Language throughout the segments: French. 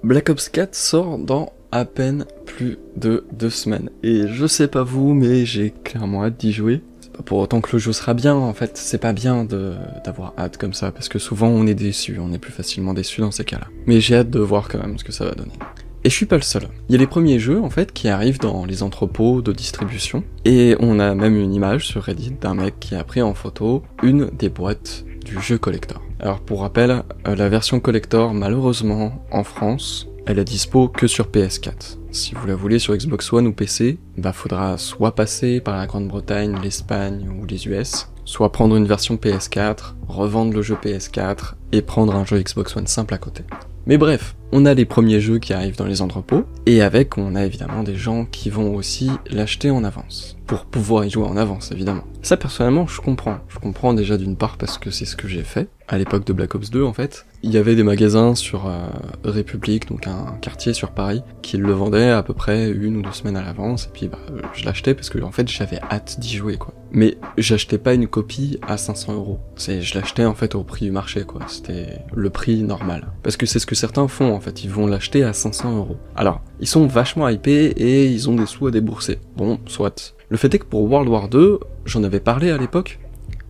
Black Ops 4 sort dans à peine plus de 2 semaines. Et je sais pas vous, mais j'ai clairement hâte d'y jouer. C'est pas pour autant que le jeu sera bien, en fait, c'est pas bien d'avoir hâte comme ça, parce que souvent on est déçu, on est plus facilement déçu dans ces cas-là. Mais j'ai hâte de voir quand même ce que ça va donner. Et je suis pas le seul. Il y a les premiers jeux, en fait, qui arrivent dans les entrepôts de distribution, et on a même une image sur Reddit d'un mec qui a pris en photo une des boîtes du jeu collector. Alors pour rappel, la version collector, malheureusement, en France, elle est dispo que sur PS4. Si vous la voulez sur Xbox One ou PC, bah faudra soit passer par la Grande-Bretagne, l'Espagne ou les US, soit prendre une version PS4, revendre le jeu PS4 et prendre un jeu Xbox One simple à côté. Mais bref, on a les premiers jeux qui arrivent dans les entrepôts, et avec, on a évidemment des gens qui vont aussi l'acheter en avance, pour pouvoir y jouer en avance, évidemment. Ça, personnellement, je comprends déjà d'une part parce que c'est ce que j'ai fait, à l'époque de Black Ops 2, en fait. Il y avait des magasins sur République, donc un quartier sur Paris, qui le vendaient à peu près 1 ou 2 semaines à l'avance, et puis je l'achetais parce que, en fait, j'avais hâte d'y jouer, quoi. Mais j'achetais pas une copie à 500€. Je l'achetais, en fait, au prix du marché, quoi. C'était le prix normal. Parce que c'est ce que certains font, en fait. Ils vont l'acheter à 500€. Alors, ils sont vachement hypés et ils ont des sous à débourser. Bon, soit. Le fait est que pour World War 2, j'en avais parlé à l'époque,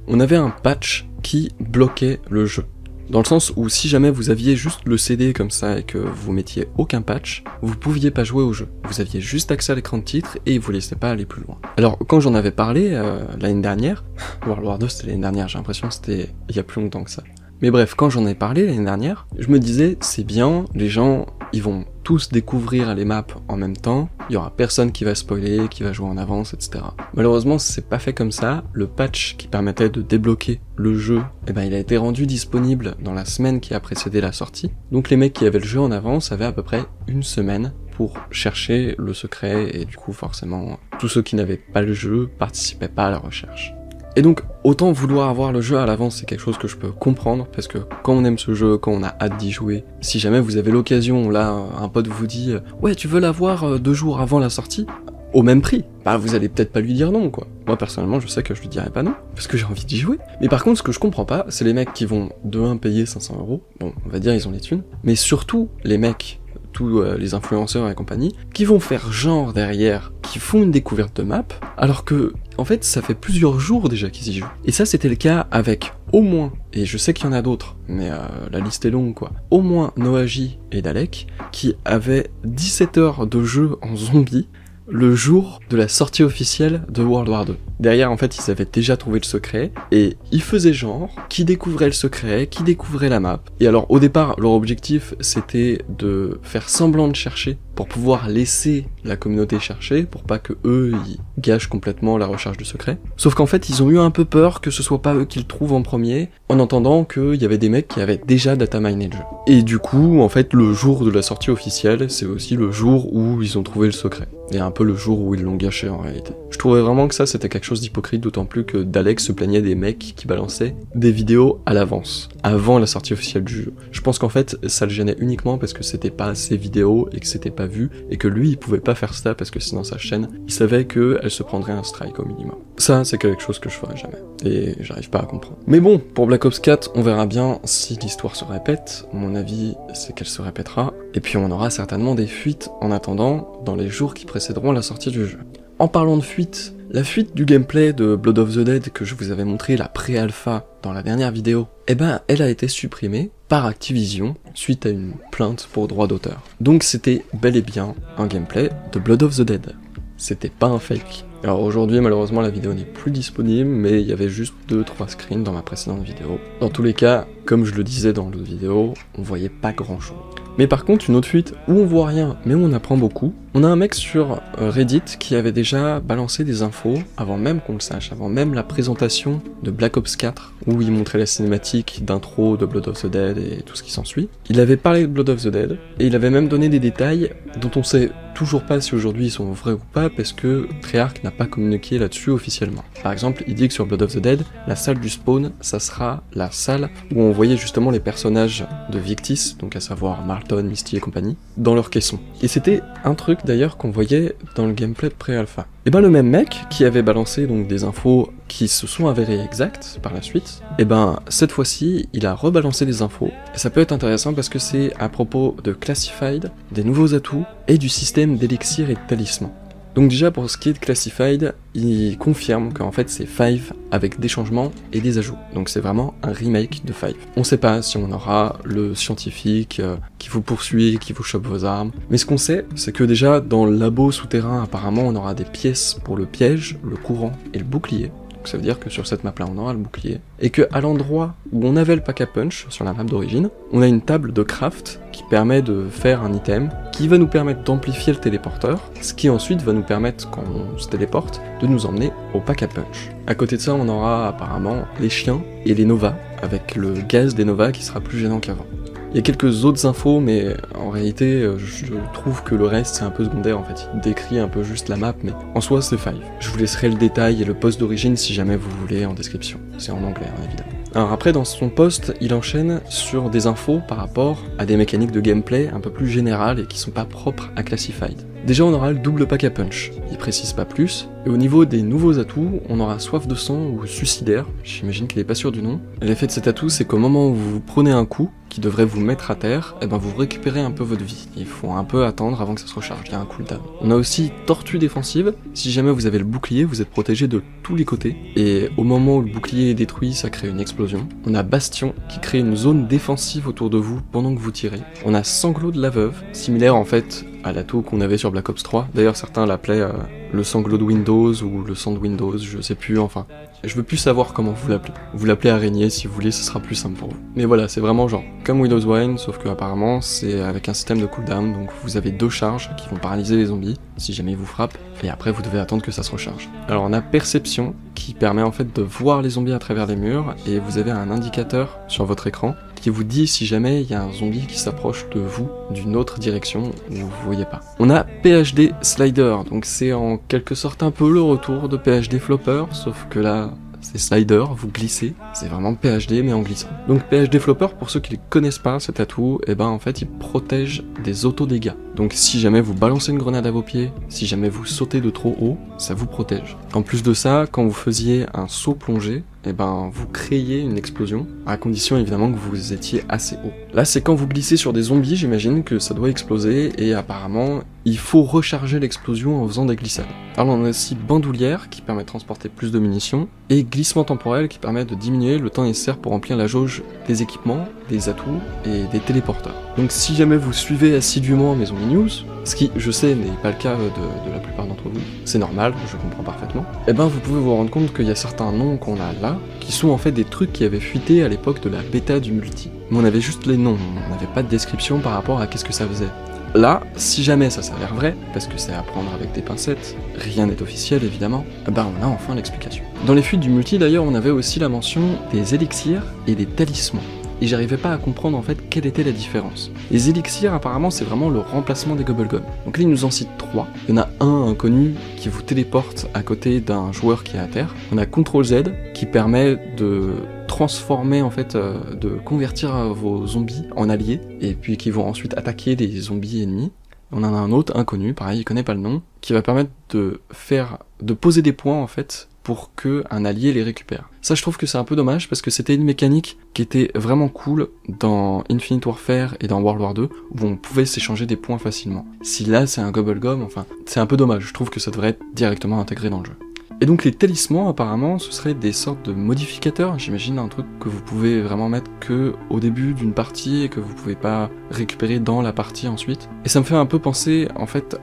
on avait un patch qui bloquait le jeu. Dans le sens où si jamais vous aviez juste le CD comme ça et que vous mettiez aucun patch, vous pouviez pas jouer au jeu. Vous aviez juste accès à l'écran de titre et il vous laissait pas aller plus loin. Alors quand j'en avais parlé l'année dernière, World War 2 c'était l'année dernière, j'ai l'impression que c'était il y a plus longtemps que ça. Mais bref, quand j'en ai parlé l'année dernière, je me disais c'est bien, les gens ils vont tous découvrir les maps en même temps, il y aura personne qui va spoiler, qui va jouer en avance, etc. Malheureusement, c'est pas fait comme ça. Le patch qui permettait de débloquer le jeu, il a été rendu disponible dans la semaine qui a précédé la sortie. Donc les mecs qui avaient le jeu en avance avaient à peu près 1 semaine pour chercher le secret, et du coup, forcément, tous ceux qui n'avaient pas le jeu participaient pas à la recherche. Et donc, autant vouloir avoir le jeu à l'avance, c'est quelque chose que je peux comprendre, parce que quand on aime ce jeu, quand on a hâte d'y jouer, si jamais vous avez l'occasion, là, un pote vous dit « Ouais, tu veux l'avoir 2 jours avant la sortie ?» au même prix, bah vous allez peut-être pas lui dire non, quoi. Moi, personnellement, je sais que je lui dirais pas non, parce que j'ai envie d'y jouer. Mais par contre, ce que je comprends pas, c'est les mecs qui vont de 1 payer 500€, bon, on va dire ils ont les thunes, mais surtout les mecs, tous les influenceurs et compagnie, qui vont faire genre derrière, qui font une découverte de map, alors que, en fait, ça fait plusieurs jours déjà qu'ils y jouent. Et ça, c'était le cas avec, au moins, et je sais qu'il y en a d'autres, mais la liste est longue, quoi, au moins Noaji et Dalek, qui avaient 17 heures de jeu en zombie, le jour de la sortie officielle de World War 2. Derrière, en fait, ils avaient déjà trouvé le secret, et ils faisaient genre, qui découvrait le secret, qui découvrait la map. Et alors, au départ, leur objectif, c'était de faire semblant de chercher, pour pouvoir laisser la communauté chercher, pour pas que eux, ils gâchent complètement la recherche du secret. Sauf qu'en fait, ils ont eu un peu peur que ce soit pas eux qui le trouvent en premier, en entendant qu'il y avait des mecs qui avaient déjà dataminé le jeu. Et du coup, en fait, le jour de la sortie officielle, c'est aussi le jour où ils ont trouvé le secret. Et un peu le jour où ils l'ont gâché en réalité. Je trouvais vraiment que ça c'était quelque chose d'hypocrite, d'autant plus que Dalek se plaignait des mecs qui balançaient des vidéos à l'avance, avant la sortie officielle du jeu. Je pense qu'en fait ça le gênait uniquement parce que c'était pas ses vidéos et que c'était pas vu, et que lui il pouvait pas faire ça parce que sinon sa chaîne, il savait qu'elle se prendrait un strike au minimum. Ça c'est quelque chose que je ferais jamais, et j'arrive pas à comprendre. Mais bon, pour Black Ops 4, on verra bien si l'histoire se répète. Mon avis c'est qu'elle se répétera, et puis on aura certainement des fuites en attendant, dans les jours qui précéderont la sortie du jeu. En parlant de fuite, la fuite du gameplay de Blood of the Dead que je vous avais montré, la pré-alpha, dans la dernière vidéo, elle a été supprimée par Activision suite à une plainte pour droit d'auteur. Donc c'était bel et bien un gameplay de Blood of the Dead. C'était pas un fake. Alors aujourd'hui, malheureusement, la vidéo n'est plus disponible, mais il y avait juste 2-3 screens dans ma précédente vidéo. Dans tous les cas, comme je le disais dans l'autre vidéo, on voyait pas grand chose. Mais par contre, une autre fuite où on voit rien, mais où on apprend beaucoup, on a un mec sur Reddit qui avait déjà balancé des infos, avant même qu'on le sache, avant même la présentation de Black Ops 4, où il montrait la cinématique d'intro de Blood of the Dead et tout ce qui s'ensuit. Il avait parlé de Blood of the Dead, et il avait même donné des détails dont on sait toujours pas si aujourd'hui ils sont vrais ou pas, parce que Treyarch n'a pas communiqué là-dessus officiellement. Par exemple, il dit que sur Blood of the Dead, la salle du spawn, ça sera la salle où on voyait justement les personnages de Victis, donc à savoir Marlton, Misty et compagnie, dans leur caisson. Et c'était un truc d'ailleurs qu'on voyait dans le gameplay de pré-alpha. Et ben le même mec qui avait balancé donc des infos qui se sont avérées exactes par la suite, et ben cette fois-ci il a rebalancé des infos, et ça peut être intéressant parce que c'est à propos de Classified, des nouveaux atouts et du système d'élixir et de talisman. Donc déjà pour ce qui est de Classified, il confirme qu'en fait c'est 5 avec des changements et des ajouts. Donc c'est vraiment un remake de 5. On sait pas si on aura le scientifique qui vous poursuit, qui vous chope vos armes. Mais ce qu'on sait, c'est que déjà dans le labo souterrain apparemment on aura des pièces pour le piège, le courant et le bouclier. Donc ça veut dire que sur cette map là on aura le bouclier. Et que à l'endroit où on avait le pack-a-punch sur la map d'origine, on a une table de craft qui permet de faire un item qui va nous permettre d'amplifier le téléporteur, ce qui ensuite va nous permettre, quand on se téléporte, de nous emmener au pack-a-punch. À côté de ça, on aura apparemment les chiens et les novas, avec le gaz des novas qui sera plus gênant qu'avant. Il y a quelques autres infos, mais en réalité, je trouve que le reste c'est un peu secondaire en fait. Il décrit un peu juste la map, mais en soi c'est 5. Je vous laisserai le détail et le post d'origine si jamais vous voulez en description. C'est en anglais, hein, évidemment. Alors après, dans son post, il enchaîne sur des infos par rapport à des mécaniques de gameplay un peu plus générales et qui sont pas propres à Classified. Déjà, on aura le double pack-a-punch, il précise pas plus, et au niveau des nouveaux atouts, on aura soif de sang ou suicidaire, j'imagine qu'il est pas sûr du nom. L'effet de cet atout, c'est qu'au moment où vous prenez un coup, qui devrait vous mettre à terre, et ben vous récupérez un peu votre vie. Il faut un peu attendre avant que ça se recharge, il y a un cooldown. On a aussi tortue défensive, si jamais vous avez le bouclier, vous êtes protégé de tous les côtés, et au moment où le bouclier est détruit, ça crée une explosion. On a bastion, qui crée une zone défensive autour de vous pendant que vous tirez. On a sanglot de la veuve, similaire en fait à l'atout qu'on avait sur Black Ops 3, d'ailleurs certains l'appelaient le sanglot de Windows ou le sang de Windows, je sais plus, enfin, je veux plus savoir comment vous l'appelez. Vous l'appelez araignée si vous voulez, ce sera plus simple pour vous. Mais voilà, c'est vraiment genre comme Widow's Wine, sauf que apparemment c'est avec un système de cooldown, donc vous avez 2 charges qui vont paralyser les zombies si jamais ils vous frappent, et après vous devez attendre que ça se recharge. Alors on a perception qui permet en fait de voir les zombies à travers les murs, et vous avez un indicateur sur votre écran qui vous dit si jamais il y a un zombie qui s'approche de vous d'une autre direction où vous voyez pas. On a PhD Slider, donc c'est en quelque sorte un peu le retour de PhD Flopper, sauf que là c'est slider, vous glissez, c'est vraiment PhD mais en glissant. Donc PhD Flopper, pour ceux qui ne connaissent pas cet atout, et ben en fait il protège des auto-dégâts. Donc si jamais vous balancez une grenade à vos pieds, si jamais vous sautez de trop haut, ça vous protège. En plus de ça, quand vous faisiez un saut plongé, et ben vous créez une explosion, à condition évidemment que vous étiez assez haut. Là c'est quand vous glissez sur des zombies, j'imagine que ça doit exploser, et apparemment il faut recharger l'explosion en faisant des glissades. Alors on a aussi bandoulière qui permet de transporter plus de munitions, et glissement temporel qui permet de diminuer le temps nécessaire pour remplir la jauge des équipements, des atouts et des téléporteurs. Donc si jamais vous suivez assidûment mes Zombie News, ce qui je sais n'est pas le cas de la plupart d'entre vous, c'est normal, je comprends parfaitement, et ben vous pouvez vous rendre compte qu'il y a certains noms qu'on a là, qui sont en fait des trucs qui avaient fuité à l'époque de la bêta du multi. Mais on avait juste les noms, on n'avait pas de description par rapport à qu'est-ce que ça faisait. Là, si jamais ça s'avère vrai, parce que c'est à prendre avec des pincettes, rien n'est officiel évidemment, ben on a enfin l'explication. Dans les fuites du multi d'ailleurs, on avait aussi la mention des élixirs et des talismans. Et j'arrivais pas à comprendre en fait quelle était la différence. Les élixirs apparemment c'est vraiment le remplacement des Gobblegum. Donc là il nous en cite 3. Il y en a un inconnu qui vous téléporte à côté d'un joueur qui est à terre. On a Ctrl Z qui permet de transformer en fait, de convertir vos zombies en alliés, et puis qui vont ensuite attaquer des zombies ennemis. On en a un autre inconnu, pareil, il connaît pas le nom, qui va permettre de poser des points en fait pour que un allié les récupère. Ça je trouve que c'est un peu dommage parce que c'était une mécanique qui était vraiment cool dans Infinite Warfare et dans World War 2 où on pouvait s'échanger des points facilement. Si là c'est un Gobblegum, enfin c'est un peu dommage, je trouve que ça devrait être directement intégré dans le jeu. Et donc les talismans apparemment ce seraient des sortes de modificateurs, j'imagine un truc que vous pouvez vraiment mettre que au début d'une partie et que vous pouvez pas récupérer dans la partie ensuite. Et ça me fait un peu penser en fait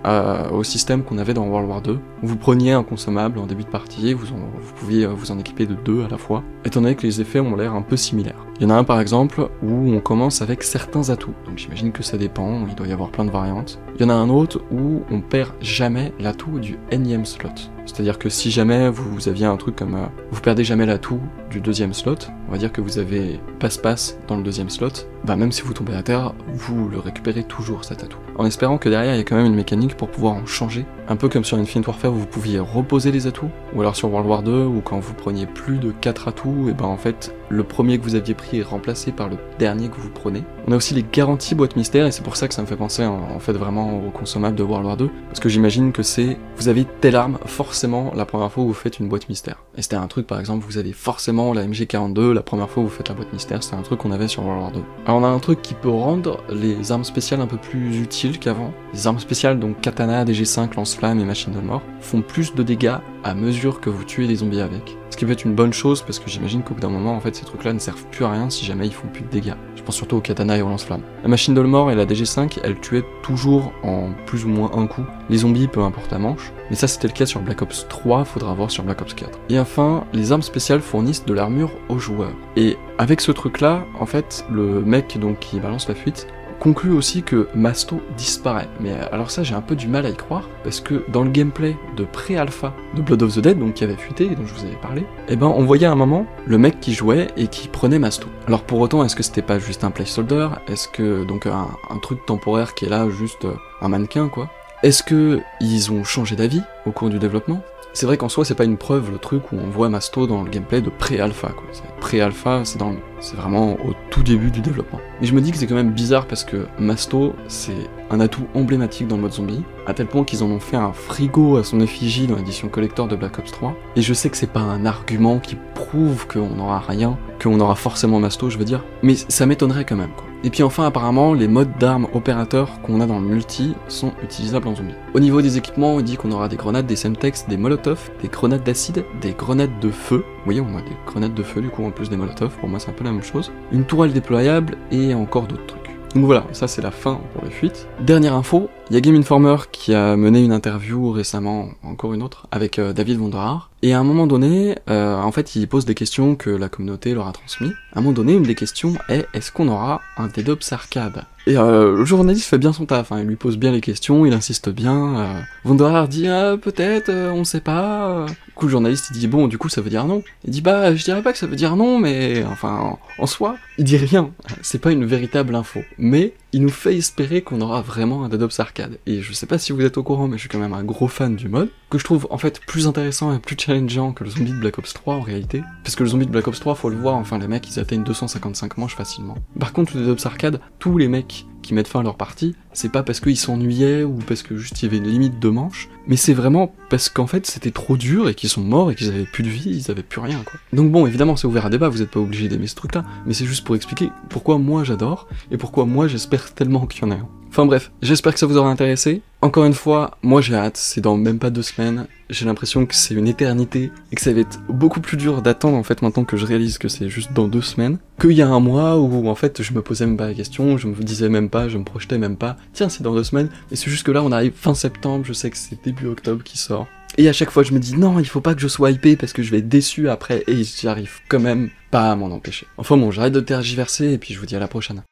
au système qu'on avait dans World War 2, où vous preniez un consommable en début de partie, vous pouviez vous en équiper de 2 à la fois, étant donné que les effets ont l'air un peu similaires. Il y en a un par exemple où on commence avec certains atouts, donc j'imagine que ça dépend, il doit y avoir plein de variantes. Il y en a un autre où on perd jamais l'atout du énième slot. C'est-à-dire que si jamais vous aviez un truc comme vous perdez jamais l'atout du 2e slot, on va dire que vous avez passe-passe dans le 2e slot, bah même si vous tombez à terre, vous le récupérez toujours cet atout. En espérant que derrière il y a quand même une mécanique pour pouvoir en changer, un peu comme sur Infinite Warfare où vous pouviez reposer les atouts, ou alors sur World War 2 où quand vous preniez plus de 4 atouts, et ben en fait le premier que vous aviez pris est remplacé par le dernier que vous prenez. On a aussi les garanties boîte mystère, et c'est pour ça que ça me fait penser en fait vraiment au consommable de World War 2, parce que j'imagine que c'est, vous avez telle arme forcément la première fois où vous faites une boîte mystère. Et c'était un truc, par exemple, vous avez forcément la MG42 la première fois où vous faites la boîte mystère, c'était un truc qu'on avait sur World War 2. Alors on a un truc qui peut rendre les armes spéciales un peu plus utiles qu'avant. Les armes spéciales, donc katana, DG5, lance-flamme et machine de mort, font plus de dégâts à mesure que vous tuez des zombies avec. Ce qui peut être une bonne chose, parce que j'imagine qu'au bout d'un moment, en fait, ces trucs-là ne servent plus à rien si jamais ils font plus de dégâts. Je pense surtout au katana et au lance-flamme. La machine de mort et la DG5, elles tuaient toujours en plus ou moins un coup les zombies, peu importe la manche, mais ça c'était le cas sur Black Ops 3, faudra voir sur Black Ops 4. Et enfin, les armes spéciales fournissent de l'armure aux joueurs. Et avec ce truc-là, en fait, le mec donc qui balance la fuite conclut aussi que Masto disparaît. Mais alors ça, j'ai un peu du mal à y croire, parce que dans le gameplay de pré-alpha de Blood of the Dead, donc qui avait fuité, et dont je vous avais parlé, eh ben on voyait à un moment le mec qui jouait et qui prenait Masto. Alors pour autant, est-ce que c'était pas juste un placeholder? Est-ce que donc un truc temporaire qui est là, juste un mannequin quoi? Est-ce que ils ont changé d'avis au cours du développement? C'est vrai qu'en soi, c'est pas une preuve le truc où on voit Masto dans le gameplay de pré-alpha, quoi. Pré-alpha, c'est vraiment au tout début du développement. Mais je me dis que c'est quand même bizarre parce que Masto, c'est un atout emblématique dans le mode zombie, à tel point qu'ils en ont fait un frigo à son effigie dans l'édition collector de Black Ops 3. Et je sais que c'est pas un argument qui prouve qu'on n'aura rien, qu'on aura forcément Masto, je veux dire, mais ça m'étonnerait quand même, quoi. Et puis enfin, apparemment, les modes d'armes opérateurs qu'on a dans le multi sont utilisables en zombie. Au niveau des équipements, on dit qu'on aura des grenades, des semtex, des molotovs, des grenades d'acide, des grenades de feu. Vous voyez, on a des grenades de feu du coup en plus des molotovs, pour moi c'est un peu la même chose. Une tourelle déployable et encore d'autres trucs. Donc voilà, ça c'est la fin pour les fuites. Dernière info, il y a Game Informer qui a mené une interview récemment, encore une autre, avec David Vonderhaar. Et à un moment donné, en fait, il pose des questions que la communauté leur a transmises. À un moment donné, une des questions est, est-ce qu'on aura un Dead Ops arcade? Et le journaliste fait bien son taf, hein, il lui pose bien les questions, il insiste bien. Vonderhaar dit, peut-être, on sait pas. Du coup, le journaliste, il dit, bon, du coup, ça veut dire non. Il dit, bah, je dirais pas que ça veut dire non, mais, enfin, en soi, il dit rien. C'est pas une véritable info. Mais, il nous fait espérer qu'on aura vraiment un Dead Ops arcade. Et je sais pas si vous êtes au courant, mais je suis quand même un gros fan du mode, que je trouve en fait plus intéressant et plus challengeant que le zombie de Black Ops 3 en réalité. Parce que le zombie de Black Ops 3, faut le voir, enfin les mecs ils atteignent 255 manches facilement. Par contre, le Dead Ops arcade, tous les mecs qui mettent fin à leur partie, c'est pas parce qu'ils s'ennuyaient ou parce que juste il y avait une limite de manches, mais c'est vraiment parce qu'en fait c'était trop dur et qu'ils sont morts et qu'ils avaient plus de vie, ils avaient plus rien quoi. Donc bon, évidemment c'est ouvert à débat, vous êtes pas obligé d'aimer ce truc là, mais c'est juste pour expliquer pourquoi moi j'adore et pourquoi moi j'espère tellement qu'il y en ait un. Enfin bref, j'espère que ça vous aura intéressé. Encore une fois, moi j'ai hâte, c'est dans même pas 2 semaines, j'ai l'impression que c'est une éternité, et que ça va être beaucoup plus dur d'attendre en fait maintenant que je réalise que c'est juste dans 2 semaines, qu'il y a un mois où en fait je me posais même pas la question, je me disais même pas, je me projetais même pas, tiens c'est dans 2 semaines, et c'est juste que là on arrive fin septembre, je sais que c'est début octobre qui sort. Et à chaque fois je me dis non, il faut pas que je sois hypé parce que je vais être déçu après, et j'y arrive quand même pas à m'en empêcher. Enfin bon, j'arrête de tergiverser et puis je vous dis à la prochaine.